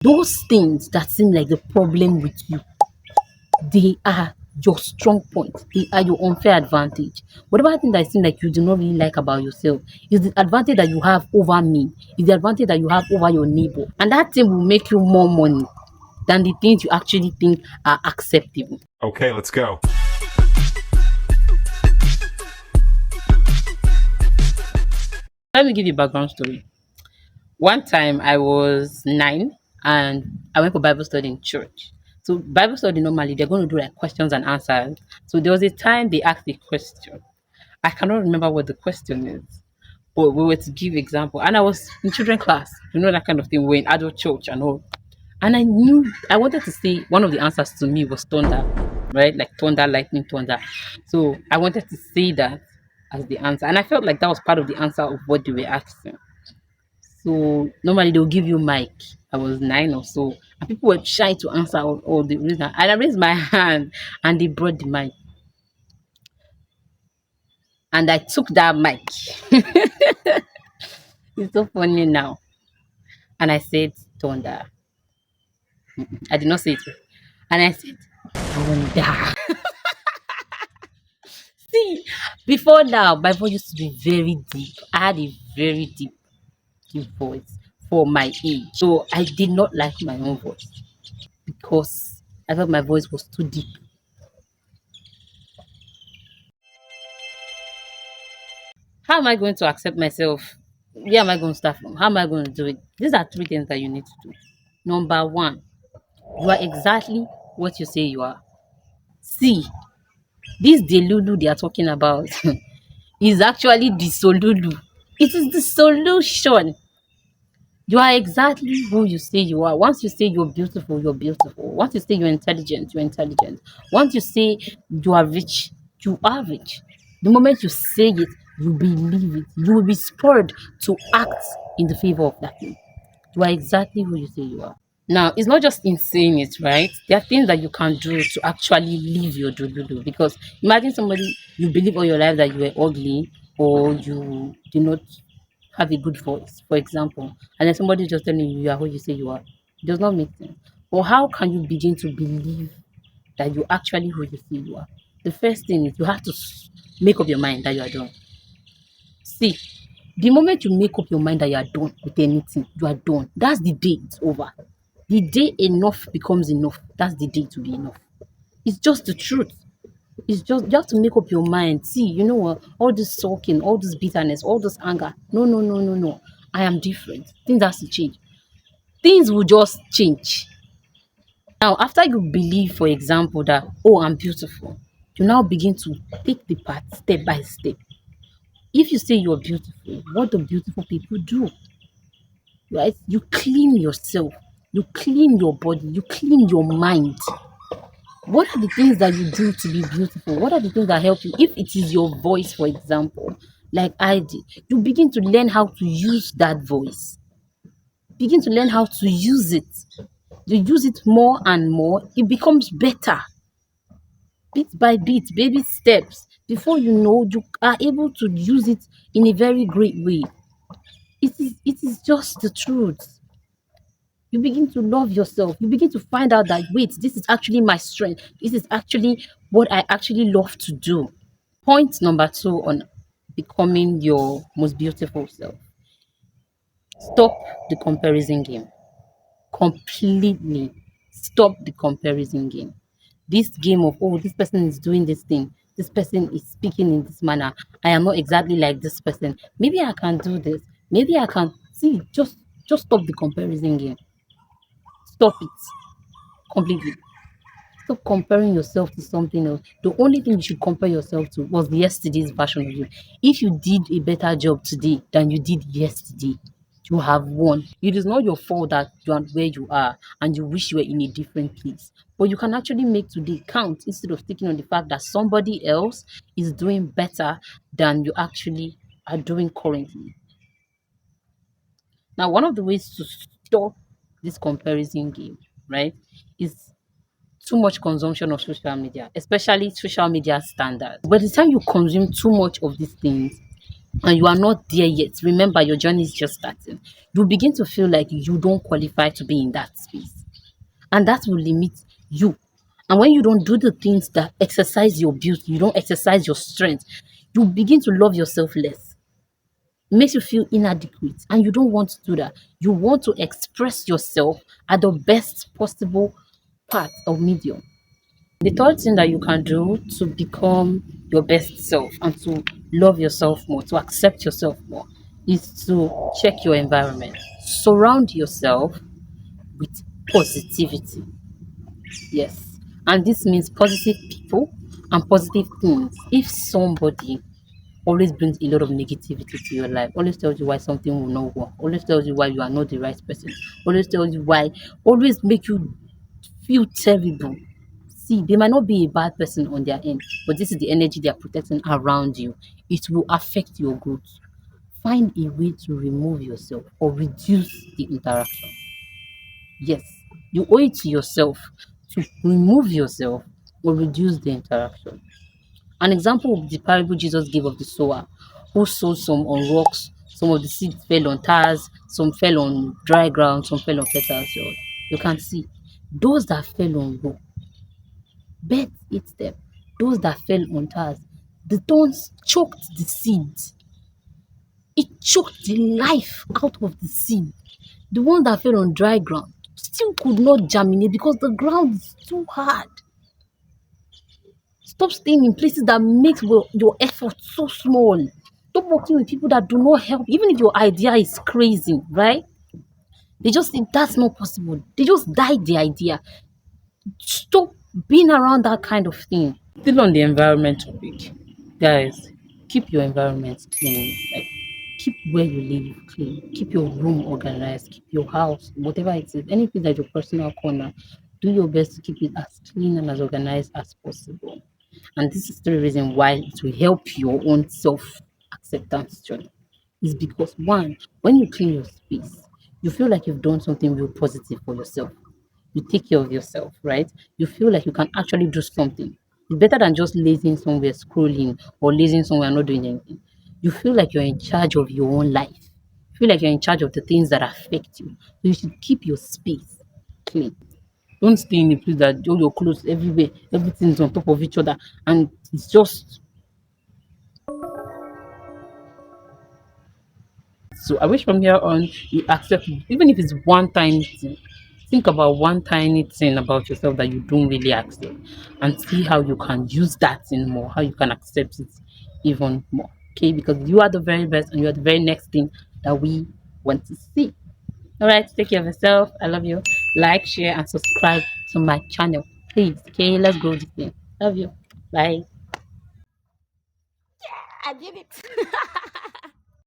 Those things that seem like the problem with you, they are your strong point. They are your unfair advantage. Whatever thing that seems like you do not really like about yourself is the advantage that you have over me, is the advantage that you have over your neighbor. And that thing will make you more money than the things you actually think are acceptable. Okay, let's go. Let me give you a background story. One time I was 9 and I went for Bible study in church. So Bible study normally they're going to do like questions and answers. So there was a time they asked a question. I cannot remember what the question is, but we were to give example. And I was in children class, that kind of thing. We're in adult church and all. And I knew I wanted to say one of the answers to me was thunder, right? Like thunder, lightning, thunder. So I wanted to say that as the answer. And I felt like that was part of the answer of what they were asking. So normally they'll give you mic. I was 9 or so, and people were shy to answer all the reason. And I raised my hand, and they brought the mic, and I took that mic. It's so funny now. And I said thunder. I did not say it, and I said thunder. See, before now, my voice used to be very deep. I had a very deep voice for my age, so I did not like my own voice because I felt my voice was too deep. How am I going to accept myself? Where am I going to start from? How am I going to do it? These are three things that you need to do. Number one, you are exactly what you say you are. See, this delulu they are talking about is actually the solulu. It is the solution. You are exactly who you say you are. Once you say you're beautiful, you're beautiful. Once you say you're intelligent, you're intelligent. Once you say you are rich, you are rich. The moment you say it, you believe it. You will be spurred to act in the favor of that thing. You are exactly who you say you are. Now, it's not just in saying it, right? There are things that you can do to actually live your do. Because imagine somebody you believe all your life that you were ugly or you did not have a good voice, for example, and then somebody just telling you you are who you say you are. It does not make sense. Or how can you begin to believe that you actually who you say you are? The first thing is you have to make up your mind that you are done. See, the moment you make up your mind that you are done with anything, you are done. That's the day it's over. The day enough becomes enough. That's the day to be enough. It's just the truth. It's just you have to make up your mind. See, you know what? All this sulking, all this bitterness, all this anger. No, no, no, no, no. I am different. Things has to change. Things will just change. Now, after you believe, for example, that oh, I'm beautiful, you now begin to take the path step by step. If you say you're beautiful, what do beautiful people do? Right? You clean yourself, you clean your body, you clean your mind. What are the things that you do to be beautiful? What are the things that help you? If it is your voice, for example, like I did, you begin to learn how to use that voice. Begin to learn how to use it. You use it more and more, it becomes better. Bit by bit, baby steps. Before you know, you are able to use it in a very great way. It is just the truth. You begin to love yourself. You begin to find out that wait, this is actually my strength. This is actually what I actually love to do. Point number two on becoming your most beautiful self. Stop the comparison game. Completely stop the comparison game. This game of oh, this person is doing this thing, this person is speaking in this manner. I am not exactly like this person. Maybe I can do this. Maybe I can see. Just stop the comparison game. Stop it completely. Stop comparing yourself to something else. The only thing you should compare yourself to was yesterday's version of you. If you did a better job today than you did yesterday, you have won. It is not your fault that you are where you are and you wish you were in a different place. But you can actually make today count instead of sticking on the fact that somebody else is doing better than you actually are doing currently. Now, one of the ways to stop this comparison game, right, is too much consumption of social media, especially social media standards. By the time you consume too much of these things, and you are not there yet, remember your journey is just starting. You begin to feel like you don't qualify to be in that space, and that will limit you. And when you don't do the things that exercise your beauty, you don't exercise your strength, you begin to love yourself less. It makes you feel inadequate, and you don't want to do that. You want to express yourself at the best possible part of medium. The third thing that you can do to become your best self and to love yourself more, to accept yourself more, is to check your environment. Surround yourself with positivity. Yes. And this means positive people and positive things. If somebody always brings a lot of negativity to your life, always tells you why something will not work, always tells you why you are not the right person, always tells you why, always make you feel terrible. See, they might not be a bad person on their end, but this is the energy they are protecting around you. It will affect your growth. Find a way to remove yourself or reduce the interaction. Yes, you owe it to yourself to remove yourself or reduce the interaction. An example of the parable Jesus gave of the sower who sowed some on rocks, some of the seeds fell on tares, some fell on dry ground, some fell on fertile soil. You can see those that fell on rock, birds ate them. Those that fell on tares, the thorns choked the seeds. It choked the life out of the seed. The ones that fell on dry ground still could not germinate because the ground is too hard. Stop staying in places that makes your effort so small. Stop working with people that do not help, even if your idea is crazy, right? They just think that's not possible. They just died the idea. Stop being around that kind of thing. Still on the environment topic, guys, keep your environment clean. Like, keep where you live clean. Keep your room organized. Keep your house, whatever it is, anything that your personal corner. Do your best to keep it as clean and as organized as possible. And this is the reason why it will help your own self acceptance journey. Is because one, when you clean your space, you feel like you've done something real positive for yourself. You take care of yourself, right? You feel like you can actually do something. It's better than just lazing somewhere, scrolling, or lazing somewhere, not doing anything. You feel like you're in charge of your own life. You feel like you're in charge of the things that affect you. So you should keep your space clean. Don't stay in a place that all your clothes everywhere, everything's on top of each other, and it's just. So I wish from here on you accept, even if it's one tiny thing. Think about one tiny thing about yourself that you don't really accept, and see how you can use that thing more, how you can accept it even more. Okay, because you are the very best and you are the very next thing that we want to see. All right, take care of yourself. I love you. Like, share, and subscribe to my channel, please. Okay, let's grow this thing. Love you. Bye. I did it.